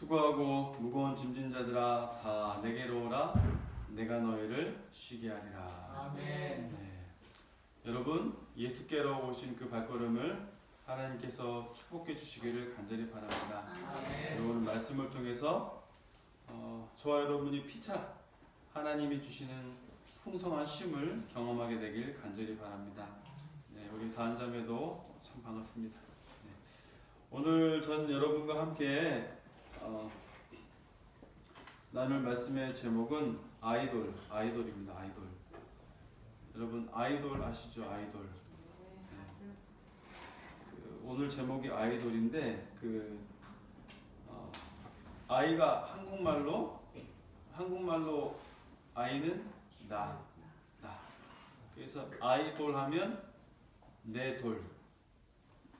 수고하고 무거운 짐진 자들아 다 내게로 오라 내가 너희를 쉬게 하리라. 아멘. 네. 여러분 예수께로 오신 그 발걸음을 하나님께서 축복해 주시기를 간절히 바랍니다. 아멘. 오늘 말씀을 통해서 저와 여러분이 피차 하나님이 주시는 풍성한 쉼을 경험하게 되길 간절히 바랍니다. 네, 우리 다한자매도 참 반갑습니다. 네. 오늘 전 여러분과 함께 나눌 말씀의 제목은 아이돌입니다. 아이돌. 여러분 아이돌 아시죠? 아이돌. 네. 오늘 제목이 아이돌인데 아이가 한국말로 아이는 나. 그래서 아이돌 하면 내 돌.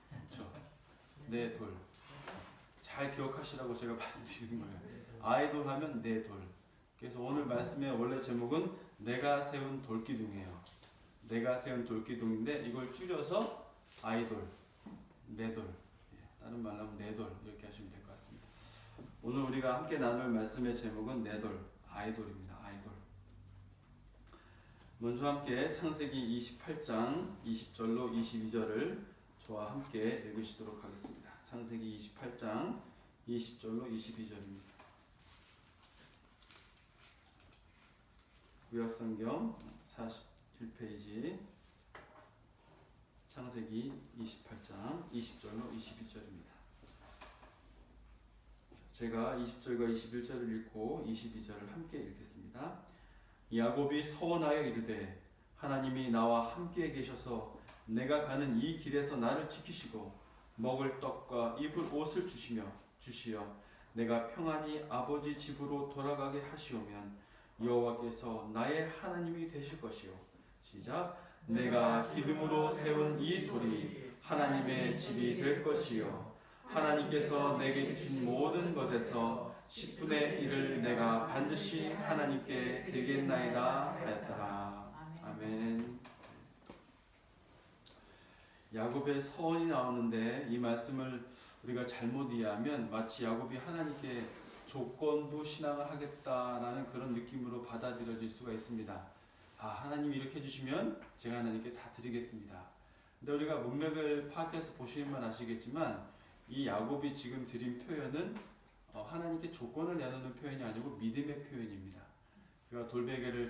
그렇죠? 내 돌. 잘 기억하시라고 제가 말씀드리는 거예요. 아이돌 하면 내 돌. 그래서 오늘 말씀의 원래 제목은 내가 세운 돌기둥이에요. 내가 세운 돌기둥인데 이걸 줄여서 아이돌, 내 돌. 다른 말로 하면 내 돌 이렇게 하시면 될 것 같습니다. 오늘 우리가 함께 나눌 말씀의 제목은 내 돌, 아이돌입니다. 아이돌. 먼저 함께 창세기 28장 20절로 22절을 저와 함께 읽으시도록 하겠습니다. 창세기 28장 20절로 22절입니다. 구약성경 41페이지 창세기 28장 20절로 22절입니다. 제가 20절과 21절을 읽고 22절을 함께 읽겠습니다. 야곱이 서원하여 이르되 하나님이 나와 함께 계셔서 내가 가는 이 길에서 나를 지키시고 먹을 떡과 입을 옷을 주시어 내가 평안히 아버지 집으로 돌아가게 하시오면 여호와께서 나의 하나님이 되실 것이요. 시작. 내가 기둥으로 세운 이 돌이 하나님의 집이 될 것이요. 하나님께서 내게 주신 모든 것에서 10분의 1을 내가 반드시 하나님께 드리겠나이다 하였더라. 아멘. 야곱의 서원이 나오는데 이 말씀을 우리가 잘못 이해하면 마치 야곱이 하나님께 조건부 신앙을 하겠다라는 그런 느낌으로 받아들여질 수가 있습니다. 하나님이 이렇게 해주시면 제가 하나님께 다 드리겠습니다. 근데 우리가 문맥을 파악해서 보시면 아시겠지만 이 야곱이 지금 드린 표현은 하나님께 조건을 내놓는 표현이 아니고 믿음의 표현입니다. 그가 돌베개를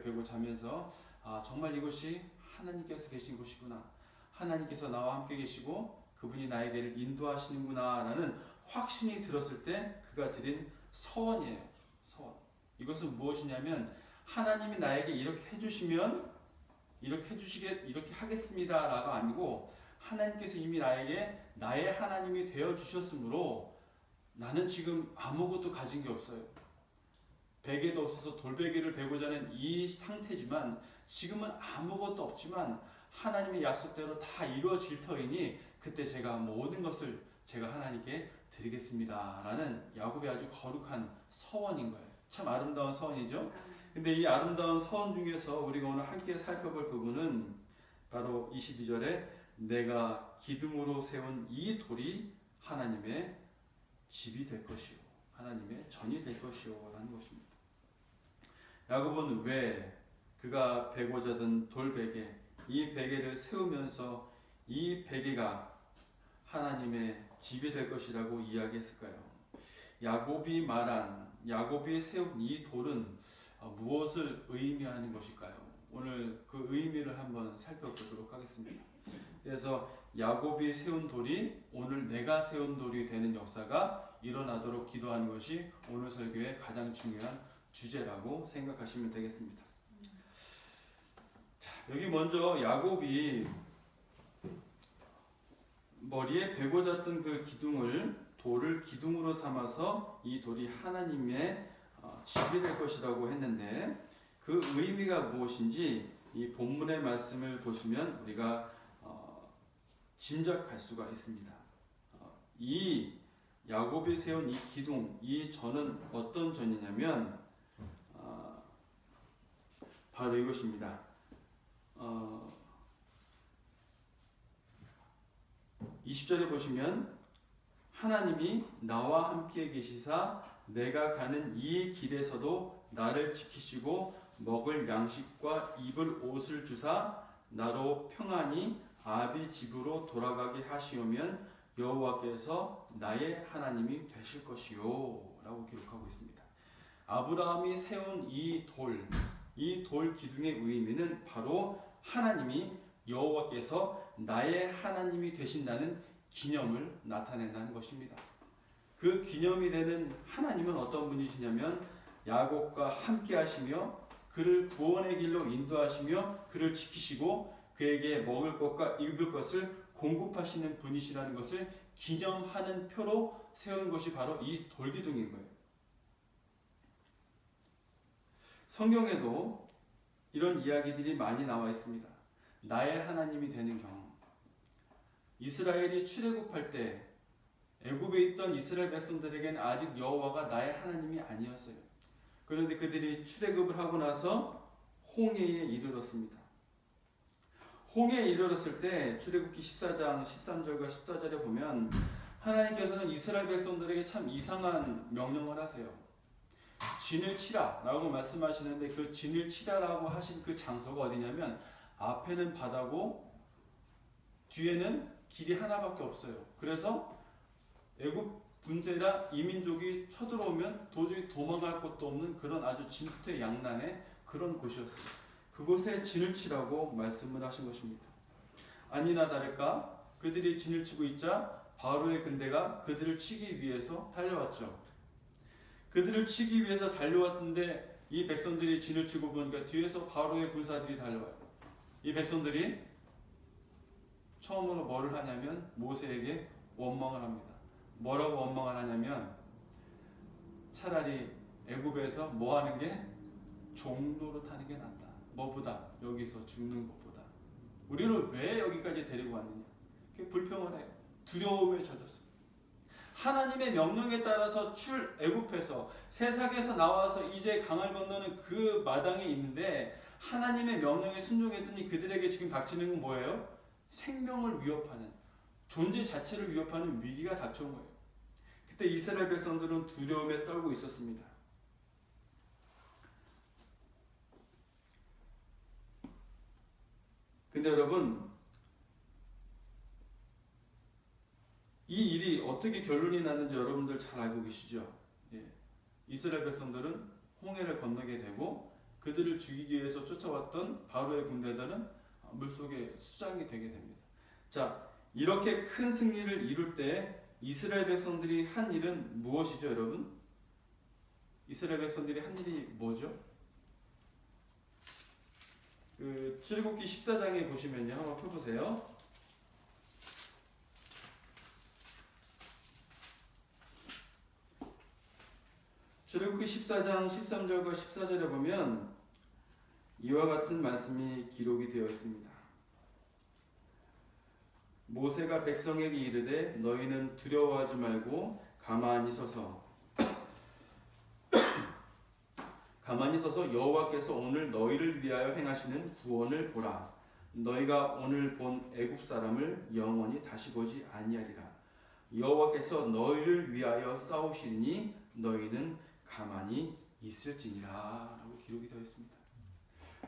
베고 자면서 정말 이곳이 하나님께서 계신 곳이구나. 하나님께서 나와 함께 계시고 그분이 나에게를 인도하시는구나 라는 확신이 들었을 때 그가 드린 서원이에요. 서원. 이것은 무엇이냐면 하나님이 나에게 이렇게 해주시면 이렇게 하겠습니다 라가 아니고 하나님께서 이미 나에게 나의 하나님이 되어 주셨으므로 나는 지금 아무것도 가진 게 없어요. 베개도 없어서 돌베개를 베고자 하는 이 상태지만 지금은 아무것도 없지만 하나님의 약속대로 다 이루어질 터이니 그때 제가 모든 것을 제가 하나님께 드리겠습니다 라는 야곱의 아주 거룩한 서원인 거예요. 참 아름다운 서원이죠. 근데 이 아름다운 서원 중에서 우리가 오늘 함께 살펴볼 부분은 바로 22절에 내가 기둥으로 세운 이 돌이 하나님의 집이 될 것이요 하나님의 전이 될 것이요 라는 것입니다. 야곱은 왜 그가 베고자 든 돌베개 이 베개를 세우면서 이 베개가 하나님의 집이 될 것이라고 이야기했을까요? 야곱이 세운 이 돌은 무엇을 의미하는 것일까요? 오늘 그 의미를 한번 살펴보도록 하겠습니다. 그래서 야곱이 세운 돌이 오늘 내가 세운 돌이 되는 역사가 일어나도록 기도하는 것이 오늘 설교의 가장 중요한 주제라고 생각하시면 되겠습니다. 자, 여기 먼저 야곱이 머리에 베고 잤던 그 돌을 기둥으로 삼아서 이 돌이 하나님의 집이 될 것이라고 했는데 그 의미가 무엇인지 이 본문의 말씀을 보시면 우리가 짐작할 수가 있습니다. 이 야곱이 세운 이 기둥, 이 전은 어떤 전이냐면 바로 이것입니다. 20절에 보시면 하나님이 나와 함께 계시사 내가 가는 이 길에서도 나를 지키시고 먹을 양식과 입을 옷을 주사 나로 평안히 아비 집으로 돌아가게 하시오면 여호와께서 나의 하나님이 되실 것이요 라고 기록하고 있습니다. 아브라함이 세운 이 돌 기둥의 의미는 바로 하나님이 여호와께서 나의 하나님이 되신다는 기념을 나타낸다는 것입니다. 그 기념이 되는 하나님은 어떤 분이시냐면 야곱과 함께 하시며 그를 구원의 길로 인도하시며 그를 지키시고 그에게 먹을 것과 입을 것을 공급하시는 분이시라는 것을 기념하는 표로 세운 것이 바로 이 돌기둥인 거예요. 성경에도 이런 이야기들이 많이 나와 있습니다. 나의 하나님이 되는 경험. 이스라엘이 출애굽할 때 애굽에 있던 이스라엘 백성들에게는 아직 여호와가 나의 하나님이 아니었어요. 그런데 그들이 출애굽을 하고 나서 홍해에 이르렀습니다. 홍해에 이르렀을 때 출애굽기 14장 13절과 14절에 보면 하나님께서는 이스라엘 백성들에게 참 이상한 명령을 하세요. 진을 치라 라고 말씀하시는데 그 진을 치라라고 하신 그 장소가 어디냐면 앞에는 바다고 뒤에는 길이 하나밖에 없어요. 그래서 애굽 군대나 이민족이 쳐들어오면 도저히 도망갈 곳도 없는 그런 아주 진퇴양난의 그런 곳이었어요. 그곳에 진을 치라고 말씀을 하신 것입니다. 아니나 다를까 그들이 진을 치고 있자 바로의 군대가 그들을 치기 위해서 달려왔죠. 그들을 치기 위해서 달려왔는데 이 백성들이 진을 치고 보니까 뒤에서 바로의 군사들이 달려와요. 이 백성들이 처음으로 뭐를 하냐면 모세에게 원망을 합니다. 뭐라고 원망을 하냐면 차라리 애굽에서 뭐 하는 게 종로로 타는 게 낫다. 뭐보다 여기서 죽는 것보다 우리를 왜 여기까지 데리고 왔느냐. 그게 불평을 해요. 두려움에 젖었어요. 하나님의 명령에 따라서 애굽에서 세상에서 나와서 이제 강을 건너는 그 마당에 있는데 하나님의 명령에 순종했더니 그들에게 지금 닥치는 건 뭐예요? 생명을 위협하는 존재 자체를 위협하는 위기가 닥쳐온 거예요. 그때 이스라엘 백성들은 두려움에 떨고 있었습니다. 근데 여러분 이 일이 어떻게 결론이 났는지 여러분들 잘 알고 계시죠? 예. 이스라엘 백성들은 홍해를 건너게 되고 그들을 죽이기 위해서 쫓아왔던 바로의 군대들은 물속에 수장이 되게 됩니다. 자, 이렇게 큰 승리를 이룰 때 이스라엘 백성들이 한 일은 무엇이죠, 여러분? 이스라엘 백성들이 한 일이 뭐죠? 출애굽기 14장에 보시면요, 한번 펴보세요. 출애굽기 14장 13절과 14절에 보면 이와 같은 말씀이 기록이 되어 있습니다. 모세가 백성에게 이르되 너희는 두려워하지 말고 가만히 서서 여호와께서 오늘 너희를 위하여 행하시는 구원을 보라. 너희가 오늘 본 애굽 사람을 영원히 다시 보지 아니하리라. 여호와께서 너희를 위하여 싸우시니 너희는 가만히 있을지니라 라고 기록이 되어 있습니다.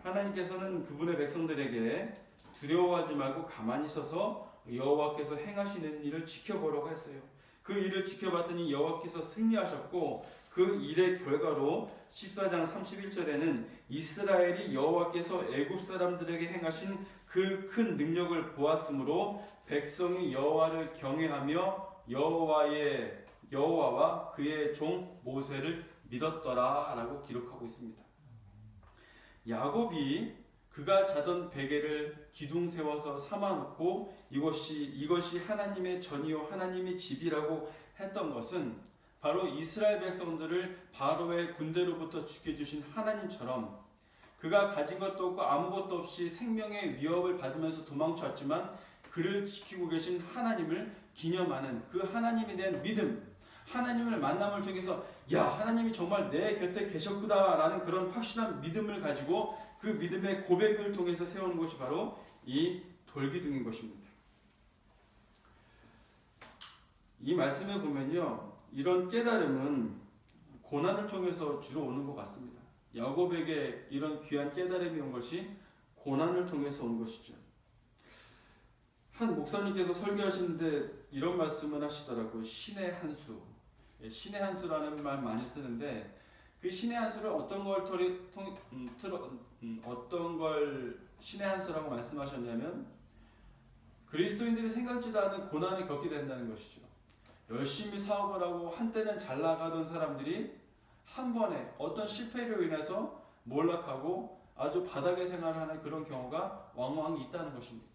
하나님께서는 그분의 백성들에게 두려워하지 말고 가만히 서서 여호와께서 행하시는 일을 지켜보라고 했어요. 그 일을 지켜봤더니 여호와께서 승리하셨고 그 일의 결과로 14장 31절에는 이스라엘이 여호와께서 애굽 사람들에게 행하신 그 큰 능력을 보았으므로 백성이 여호와를 경외하며 여호와와 그의 종 모세를 믿었더라 라고 기록하고 있습니다. 야곱이 그가 자던 베개를 기둥 세워서 삼아놓고 이것이 하나님의 전이요 하나님의 집이라고 했던 것은 바로 이스라엘 백성들을 바로의 군대로부터 지켜주신 하나님처럼 그가 가진 것도 없고 아무것도 없이 생명의 위협을 받으면서 도망쳤지만 그를 지키고 계신 하나님을 기념하는 그 하나님에 대한 믿음, 하나님을 만남을 통해서 야 하나님이 정말 내 곁에 계셨구나 라는 그런 확실한 믿음을 가지고 그 믿음의 고백을 통해서 세우는 것이 바로 이 돌기둥인 것입니다. 이 말씀에 보면요, 이런 깨달음은 고난을 통해서 주로 오는 것 같습니다. 야곱에게 이런 귀한 깨달음이 온 것이 고난을 통해서 온 것이죠. 한 목사님께서 설교하시는데 이런 말씀을 하시더라고요. 신의 한 수. 신의 한 수라는 말 많이 쓰는데 그 신의 한 수를 어떤 걸 신의 한 수라고 말씀하셨냐면 그리스도인들이 생각지도 않은 고난을 겪게 된다는 것이죠. 열심히 사업을 하고 한때는 잘 나가던 사람들이 한 번에 어떤 실패로 인해서 몰락하고 아주 바닥의 생활을 하는 그런 경우가 왕왕 있다는 것입니다.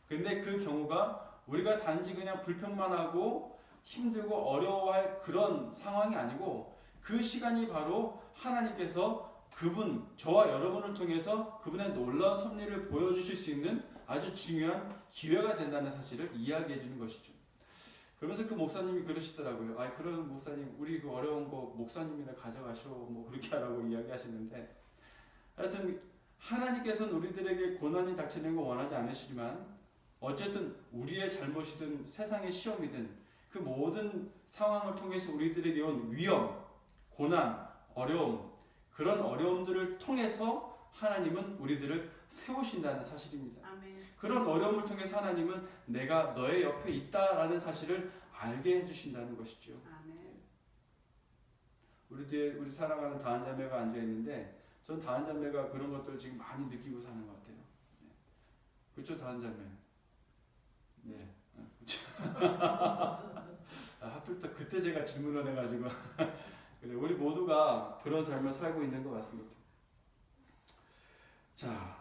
근데 그 경우가 우리가 단지 그냥 불평만 하고 힘들고 어려워할 그런 상황이 아니고 그 시간이 바로 하나님께서 저와 여러분을 통해서 그분의 놀라운 섭리를 보여주실 수 있는 아주 중요한 기회가 된다는 사실을 이야기해 주는 것이죠. 그러면서 그 목사님이 그러시더라고요. 그런 목사님, 우리 그 어려운 거 목사님이나 가져가셔. 뭐 그렇게 하라고 이야기하시는데, 하여튼 하나님께서는 우리들에게 고난이 닥치는 거 원하지 않으시지만 어쨌든 우리의 잘못이든 세상의 시험이든 그 모든 상황을 통해서 우리들에게 온 위험, 고난, 어려움, 그런 어려움들을 통해서 하나님은 우리들을 세우신다는 사실입니다. 아멘. 그런 어려움을 통해서 하나님은 내가 너의 옆에 있다라는 사실을 알게 해주신다는 것이죠. 아멘. 우리 사랑하는 다한자매가 앉아있는데 전 다한자매가 그런 것들을 지금 많이 느끼고 사는 것 같아요. 네. 그렇죠, 다한자매? 네. 하필 또 그때 제가 질문을 해가지고 그래, 우리 모두가 그런 삶을 살고 있는 것 같습니다. 자,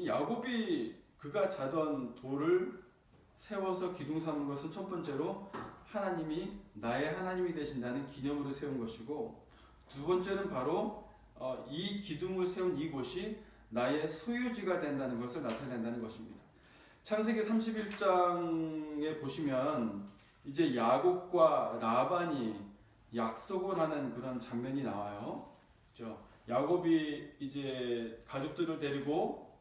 야곱이 그가 자던 돌을 세워서 기둥 삼은 것은 첫 번째로 하나님이 나의 하나님이 되신다는 기념으로 세운 것이고, 두 번째는 바로 이 기둥을 세운 이곳이 나의 소유지가 된다는 것을 나타낸다는 것입니다. 창세기 31장에 보시면 이제 야곱과 라반이 약속을 하는 그런 장면이 나와요. 그렇죠? 야곱이 이제 가족들을 데리고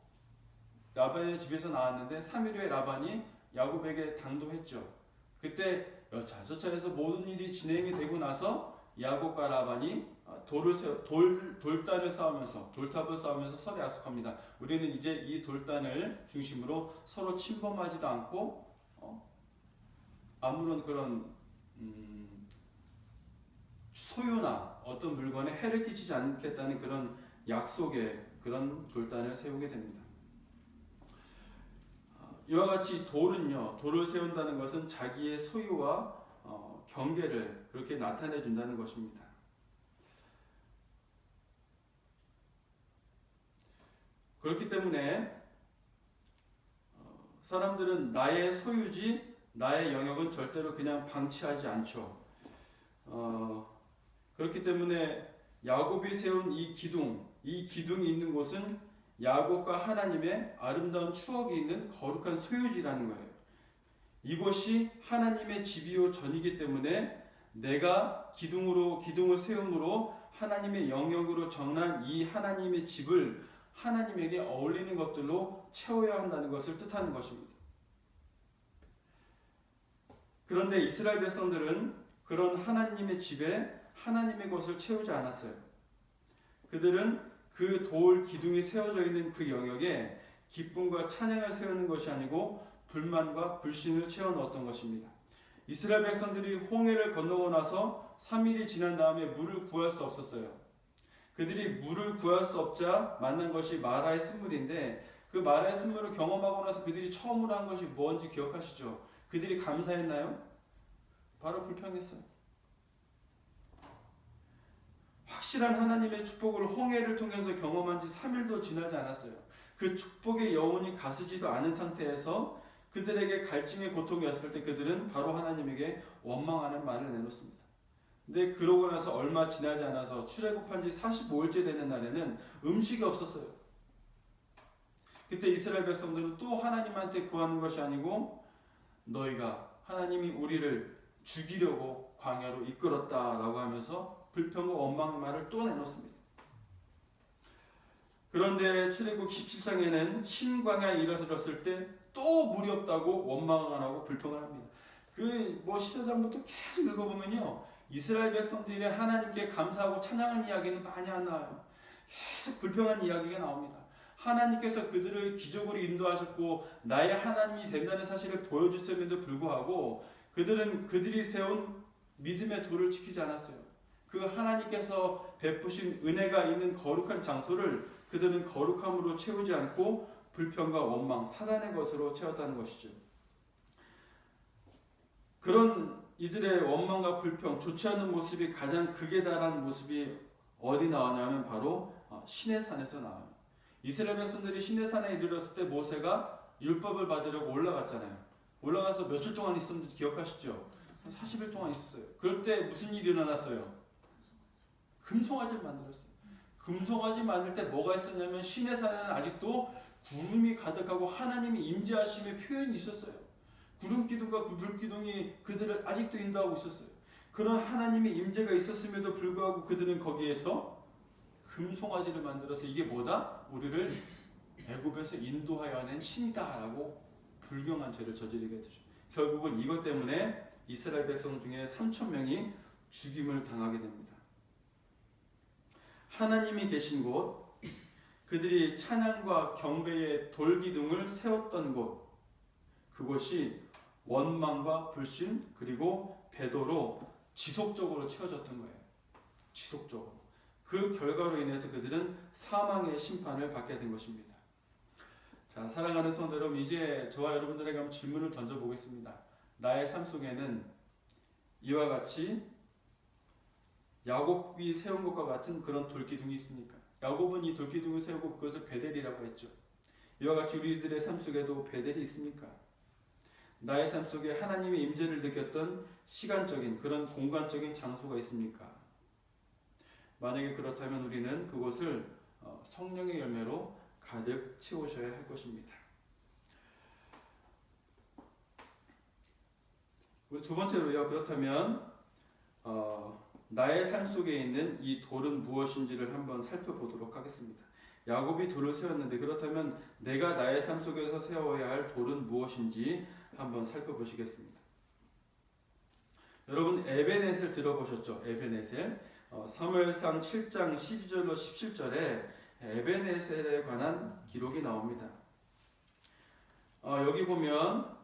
라반의 집에서 나왔는데 3일 후에 라반이 야곱에게 당도했죠. 그때 여차저차해서 모든 일이 진행이 되고 나서 야곱과 라반이 돌단을 쌓으면서 돌탑을 쌓으면서 서로 약속합니다. 우리는 이제 이 돌단을 중심으로 서로 침범하지도 않고 아무런 그런 소유나 어떤 물건에 해를 끼치지 않겠다는 그런 약속의 그런 돌단을 세우게 됩니다. 이와 같이 돌을 세운다는 것은 자기의 소유와 경계를 그렇게 나타내 준다는 것입니다. 그렇기 때문에 사람들은 나의 소유지, 나의 영역은 절대로 그냥 방치하지 않죠. 그렇기 때문에 야곱이 세운 이 기둥이 있는 곳은 야곱과 하나님의 아름다운 추억이 있는 거룩한 소유지라는 거예요. 이곳이 하나님의 집이요 전이기 때문에 내가 기둥을 세움으로 하나님의 영역으로 정한 이 하나님의 집을 하나님에게 어울리는 것들로 채워야 한다는 것을 뜻하는 것입니다. 그런데 이스라엘 백성들은 그런 하나님의 집에 하나님의 것을 채우지 않았어요. 그들은 그 돌 기둥이 세워져 있는 그 영역에 기쁨과 찬양을 세우는 것이 아니고 불만과 불신을 채워 넣었던 것입니다. 이스라엘 백성들이 홍해를 건너고 나서 3일이 지난 다음에 물을 구할 수 없었어요. 그들이 물을 구할 수 없자 만난 것이 마라의 쓴물인데 그 마라의 쓴물을 경험하고 나서 그들이 처음으로 한 것이 뭔지 기억하시죠? 그들이 감사했나요? 바로 불평했어요. 확실한 하나님의 축복을 홍해를 통해서 경험한 지 3일도 지나지 않았어요. 그 축복의 여운이 가시지도 않은 상태에서 그들에게 갈증의 고통이 왔을 때 그들은 바로 하나님에게 원망하는 말을 내놓습니다. 근데 그러고 나서 얼마 지나지 않아서 출애굽한 지 45일째 되는 날에는 음식이 없었어요. 그때 이스라엘 백성들은 또 하나님한테 구하는 것이 아니고 너희가 하나님이 우리를 죽이려고 광야로 이끌었다라고 하면서 불평과 원망의 말을 또 내놓습니다. 그런데 출애굽 17장에는 신광야에 이르렀을 때 또 물이 없다고 원망을 하고 불평을 합니다. 그 10장부터 계속 읽어보면요, 이스라엘 백성들이 하나님께 감사하고 찬양한 이야기는 많이 안 나와요. 계속 불평한 이야기가 나옵니다. 하나님께서 그들을 기적으로 인도하셨고 나의 하나님이 된다는 사실을 보여주셨음에도 불구하고 그들이 세운 믿음의 도를 지키지 않았어요. 그 하나님께서 베푸신 은혜가 있는 거룩한 장소를 그들은 거룩함으로 채우지 않고 불평과 원망, 사단의 것으로 채웠다는 것이죠. 그런 이들의 원망과 불평, 좋지 않은 모습이 가장 극에 달한 모습이 어디 나오냐면 바로 시내산에서 나와요. 이스라엘 백성들이 시내산에 이르렀을 때 모세가 율법을 받으려고 올라갔잖아요. 올라가서 며칠 동안 있었는지 기억하시죠? 한 40일 동안 있었어요. 그럴 때 무슨 일이 일어났어요? 금송아지를 만들었어요. 금송아지 만들 때 뭐가 있었냐면 시내산에는 아직도 구름이 가득하고 하나님의 임재하심의 표현이 있었어요. 구름 기둥과 불 기둥이 그들을 아직도 인도하고 있었어요. 그런 하나님의 임재가 있었음에도 불구하고 그들은 거기에서 금송아지를 만들어서 이게 뭐다? 우리를 애굽에서 인도하여 낸 신이다라고 불경한 죄를 저지르게 되죠. 결국은 이것 때문에 이스라엘 백성 중에 3,000명이 죽임을 당하게 됩니다. 하나님이 계신 곳, 그들이 찬양과 경배의 돌기둥을 세웠던 곳, 그곳이 원망과 불신 그리고 배도로 지속적으로 채워졌던 거예요. 지속적으로. 그 결과로 인해서 그들은 사망의 심판을 받게 된 것입니다. 자, 사랑하는 성도 여러분, 이제 저와 여러분들에게 한번 질문을 던져보겠습니다. 나의 삶 속에는 이와 같이 야곱이 세운 것과 같은 그런 돌기둥이 있습니까? 야곱은 이 돌기둥을 세우고 그것을 베델이라고 했죠. 이와 같이 우리들의 삶 속에도 베델이 있습니까? 나의 삶 속에 하나님의 임재를 느꼈던 시간적인 그런 공간적인 장소가 있습니까? 만약에 그렇다면 우리는 그곳을 성령의 열매로 가득 채우셔야 할 것입니다. 우리 두 번째로요. 그렇다면 나의 삶 속에 있는 이 돌은 무엇인지를 한번 살펴보도록 하겠습니다. 야곱이 돌을 세웠는데 그렇다면 내가 나의 삶 속에서 세워야 할 돌은 무엇인지 한번 살펴보시겠습니다. 여러분 에베넷을 들어보셨죠? 에베넷을 사무엘상 7장 12절로 17절에 에베넷에 관한 기록이 나옵니다. 여기 보면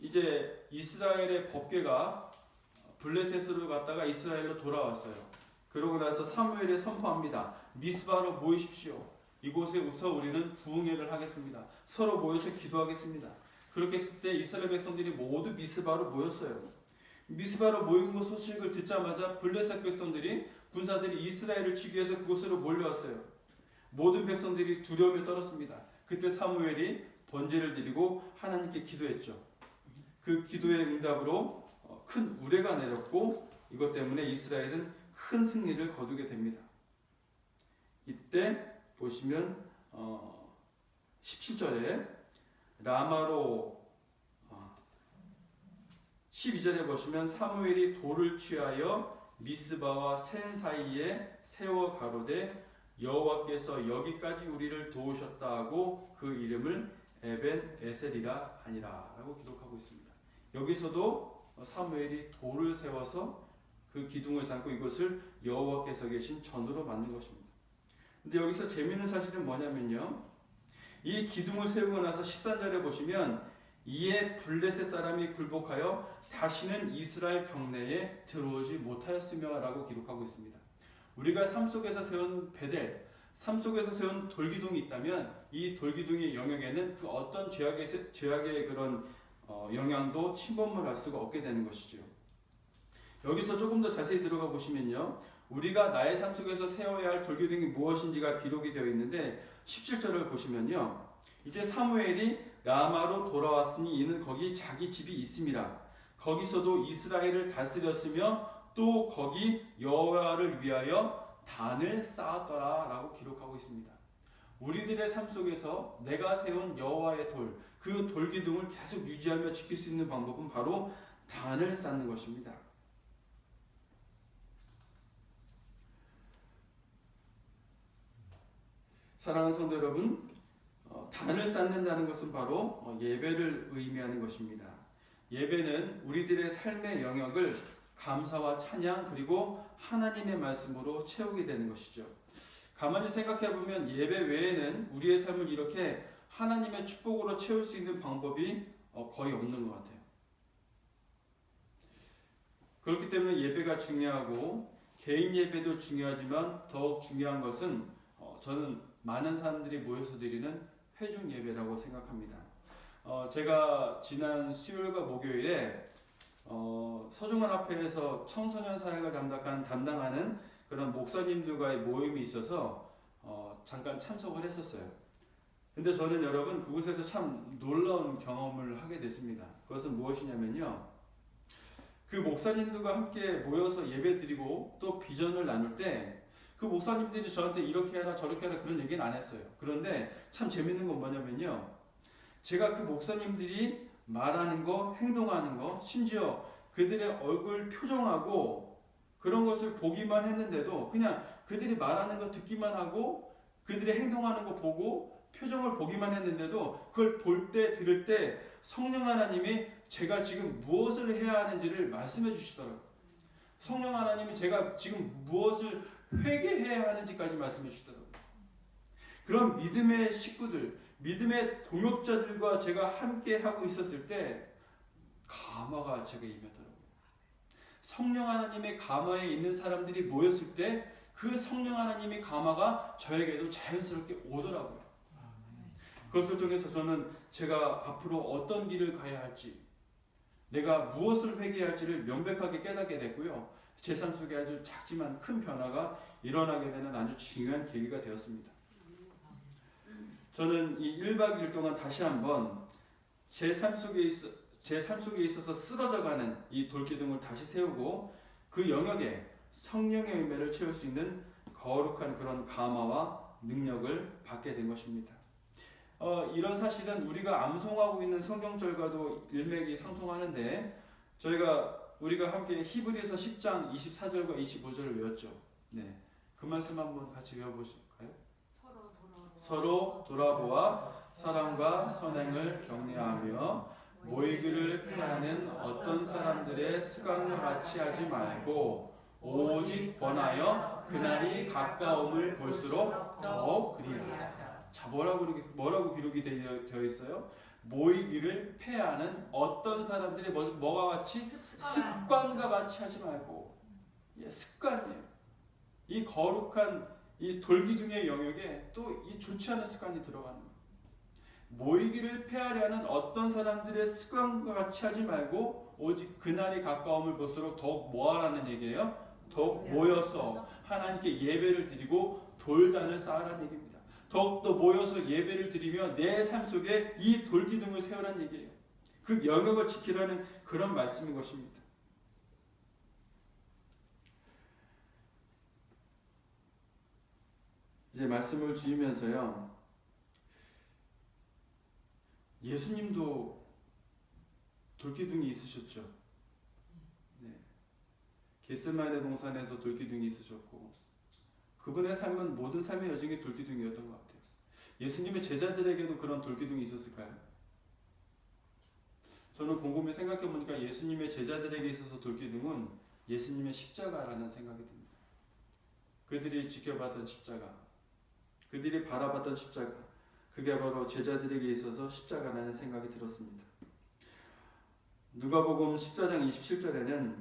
이제 이스라엘의 법궤가 블레셋으로 갔다가 이스라엘로 돌아왔어요. 그러고 나서 사무엘이 선포합니다. 미스바로 모이십시오. 이곳에 우선 우리는 부흥회를 하겠습니다. 서로 모여서 기도하겠습니다. 그렇게 했을 때 이스라엘 백성들이 모두 미스바로 모였어요. 미스바로 모인 것 소식을 듣자마자 블레셋 백성들이 군사들이 이스라엘을 치기 위해서 그곳으로 몰려왔어요. 모든 백성들이 두려움에 떨었습니다. 그때 사무엘이 번제를 드리고 하나님께 기도했죠. 그 기도의 응답으로 큰 우레가 내렸고 이것 때문에 이스라엘은 큰 승리를 거두게 됩니다. 이때 보시면 17절에 라마로 12절에 보시면 사무엘이 돌을 취하여 미스바와 센 사이에 세워 가로되 여호와께서 여기까지 우리를 도우셨다 하고 그 이름을 에벤 에셀이라 하니라 라고 기록하고 있습니다. 여기서도 사무엘이 돌을 세워서 그 기둥을 삼고 이것을 여호와께서 계신 전으로 만든 것입니다. 근데 여기서 재미있는 사실은 뭐냐면요, 이 기둥을 세우고 나서 13절에 보시면 이에 블레셋 사람이 굴복하여 다시는 이스라엘 경내에 들어오지 못하였으며 라고 기록하고 있습니다. 우리가 삶 속에서 세운 베델, 삶 속에서 세운 돌기둥이 있다면 이 돌기둥의 영역에는 그 어떤 죄악의 그런 영향도 침범을 할 수가 없게 되는 것이죠. 여기서 조금 더 자세히 들어가 보시면요, 우리가 나의 삶 속에서 세워야 할 돌기둥이 무엇인지가 기록이 되어 있는데 17절을 보시면요, 이제 사무엘이 라마로 돌아왔으니 이는 거기 자기 집이 있음이라. 거기서도 이스라엘을 다스렸으며 또 거기 여호와를 위하여 단을 쌓았더라 라고 기록하고 있습니다. 우리들의 삶 속에서 내가 세운 여호와의 돌, 그 돌기둥을 계속 유지하며 지킬 수 있는 방법은 바로 단을 쌓는 것입니다. 사랑하는 성도 여러분, 단을 쌓는다는 것은 바로 예배를 의미하는 것입니다. 예배는 우리들의 삶의 영역을 감사와 찬양 그리고 하나님의 말씀으로 채우게 되는 것이죠. 가만히 생각해 보면 예배 외에는 우리의 삶을 이렇게 하나님의 축복으로 채울 수 있는 방법이 거의 없는 것 같아요. 그렇기 때문에 예배가 중요하고 개인 예배도 중요하지만 더욱 중요한 것은 저는 많은 사람들이 모여서 드리는 회중 예배라고 생각합니다. 제가 지난 수요일과 목요일에 서중원 앞에서 청소년 사역을 담당하는 그런 목사님들과의 모임이 있어서 잠깐 참석을 했었어요. 근데 저는 여러분 그곳에서 참 놀라운 경험을 하게 됐습니다. 그것은 무엇이냐면요. 그 목사님들과 함께 모여서 예배 드리고 또 비전을 나눌 때 그 목사님들이 저한테 이렇게 해라 저렇게 해라 그런 얘기는 안 했어요. 그런데 참 재밌는 건 뭐냐면요. 제가 그 목사님들이 말하는 거, 행동하는 거, 심지어 그들의 얼굴 표정하고 그런 것을 보기만 했는데도 그냥 그들이 말하는 거 듣기만 하고 그들이 행동하는 거 보고 표정을 보기만 했는데도 그걸 볼 때 들을 때 성령 하나님이 제가 지금 무엇을 해야 하는지를 말씀해 주시더라고요. 성령 하나님이 제가 지금 무엇을 회개해야 하는지까지 말씀해 주시더라고요. 그런 믿음의 식구들, 믿음의 동역자들과 제가 함께 하고 있었을 때 감화가 제게 임하더라고요. 성령 하나님의 감화에 있는 사람들이 모였을 때 그 성령 하나님의 감화가 저에게도 자연스럽게 오더라고요. 그것을 통해서 저는 제가 앞으로 어떤 길을 가야 할지, 내가 무엇을 회개해야 할지를 명백하게 깨닫게 됐고요. 제 삶 속에 아주 작지만 큰 변화가 일어나게 되는 아주 중요한 계기가 되었습니다. 저는 이 1박 2일 동안 다시 한번 제 삶 속에 있어서 쓰러져가는 이 돌기둥을 다시 세우고 그 영역에 성령의 의미를 채울 수 있는 거룩한 그런 감화와 능력을 받게 된 것입니다. 이런 사실은 우리가 암송하고 있는 성경절과도 일맥이 상통하는데 우리가 함께 히브리서 10장 24절과 25절을 외웠죠. 네, 그 말씀 한번 같이 외워보실까요? 서로 돌아보아 사랑과 선행을 격려하며 모이기를 피하는 어떤 사람들의 습관과 같이 하지 말고 오직 권하여 그날이 가까움을 볼수록 더욱 그리하자. 자, 뭐라고 기록이 되어 있어요? 모이기를 패하는 어떤 사람들이 뭐가 같이? 습관과 같이 하지 말고. 습관이에요. 이 거룩한 이 돌기둥의 영역에 또 이 좋지 않은 습관이 들어가는 거예요. 모이기를 패하려는 어떤 사람들의 습관과 같이 하지 말고 오직 그날이 가까움을 볼수록 더욱 뭐하라는 얘기예요? 더욱 모여서 하나님께 예배를 드리고 돌단을 쌓으라는 얘기입니다. 더욱더 모여서 예배를 드리며 내 삶 속에 이 돌기둥을 세우라는 얘기예요. 그 영역을 지키라는 그런 말씀인 것입니다. 이제 말씀을 지으면서요. 예수님도 돌기둥이 있으셨죠. 네. 겟세마네 동산에서 돌기둥이 있으셨고 그분의 삶은 모든 삶의 여정이 돌기둥이었던 것 같아요. 예수님의 제자들에게도 그런 돌기둥이 있었을까요? 저는 곰곰이 생각해 보니까 예수님의 제자들에게 있어서 돌기둥은 예수님의 십자가라는 생각이 듭니다. 그들이 지켜봤던 십자가, 그들이 바라봤던 십자가, 그게 바로 제자들에게 있어서 십자가라는 생각이 들었습니다. 누가복음 14장 27절에는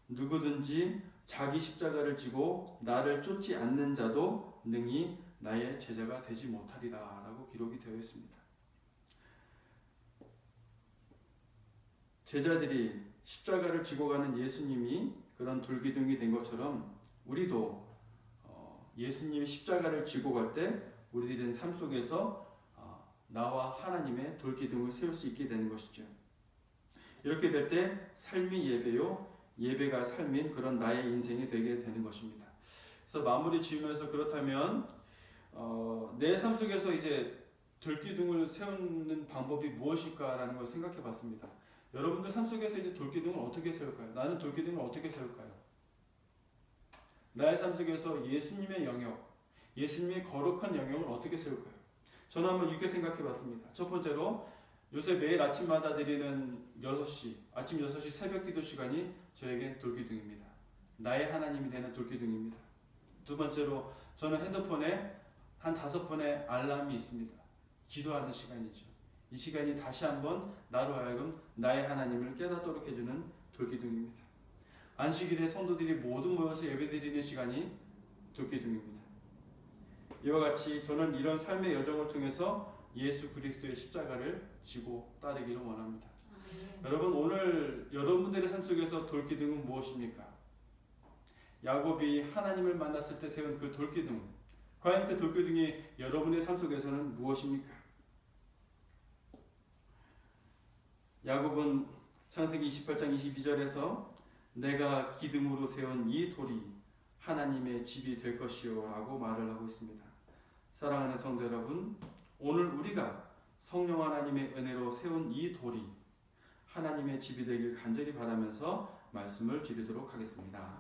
누구든지 자기 십자가를 지고 나를 쫓지 않는 자도 능히 나의 제자가 되지 못하리라 라고 기록이 되어 있습니다. 제자들이 십자가를 지고 가는 예수님이 그런 돌기둥이 된 것처럼 우리도 예수님이 십자가를 지고 갈 때 우리들은 삶 속에서 나와 하나님의 돌기둥을 세울 수 있게 되는 것이죠. 이렇게 될 때 삶이 예배요, 예배가 삶인 그런 나의 인생이 되게 되는 것입니다. 그래서 마무리 지으면서 그렇다면 내 삶 속에서 이제 돌기둥을 세우는 방법이 무엇일까라는 걸 생각해 봤습니다. 여러분들 삶 속에서 이제 돌기둥을 어떻게 세울까요? 나는 돌기둥을 어떻게 세울까요? 나의 삶 속에서 예수님의 영역, 예수님의 거룩한 영역을 어떻게 세울까요? 저는 한번 이렇게 생각해 봤습니다. 첫 번째로 요새 매일 아침마다 드리는 6시, 아침 6시 새벽 기도 시간이 저에겐 돌기둥입니다. 나의 하나님이 되는 돌기둥입니다. 두 번째로 저는 핸드폰에 한 5번의 알람이 있습니다. 기도하는 시간이죠. 이 시간이 다시 한번 나로 하여금 나의 하나님을 깨닫도록 해주는 돌기둥입니다. 안식일에 성도들이 모두 모여서 예배드리는 시간이 돌기둥입니다. 이와 같이 저는 이런 삶의 여정을 통해서 예수 그리스도의 십자가를 지고 따르기를 원합니다. 여러분, 오늘 여러분들의 삶 속에서 돌기둥은 무엇입니까? 야곱이 하나님을 만났을 때 세운 그 돌기둥, 과연 그 돌기둥이 여러분의 삶 속에서는 무엇입니까? 야곱은 창세기 28장 22절에서 내가 기둥으로 세운 이 돌이 하나님의 집이 될 것이요 라고 말을 하고 있습니다. 사랑하는 성도 여러분, 오늘 우리가 성령 하나님의 은혜로 세운 이 돌이 하나님의 집이 되길 간절히 바라면서 말씀을 드리도록 하겠습니다.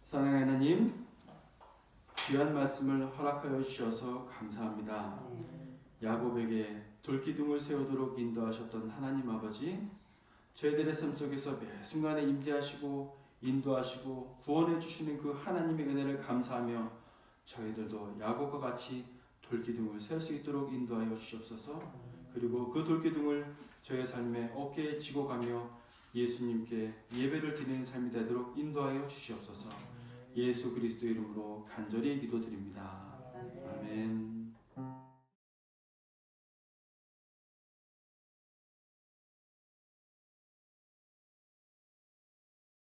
사랑하는 하나님, 귀한 말씀을 허락하여 주셔서 감사합니다. 야곱에게 돌기둥을 세우도록 인도하셨던 하나님 아버지, 저희들의 삶 속에서 매 순간에 임재하시고 인도하시고 구원해 주시는 그 하나님의 은혜를 감사하며 저희들도 야곱과 같이 돌기둥을 세울 수 있도록 인도하여 주시옵소서. 그리고 그 돌기둥을 저의 삶에 어깨에 지고 가며 예수님께 예배를 드리는 삶이 되도록 인도하여 주시옵소서. 예수 그리스도 이름으로 간절히 기도드립니다. 아멘.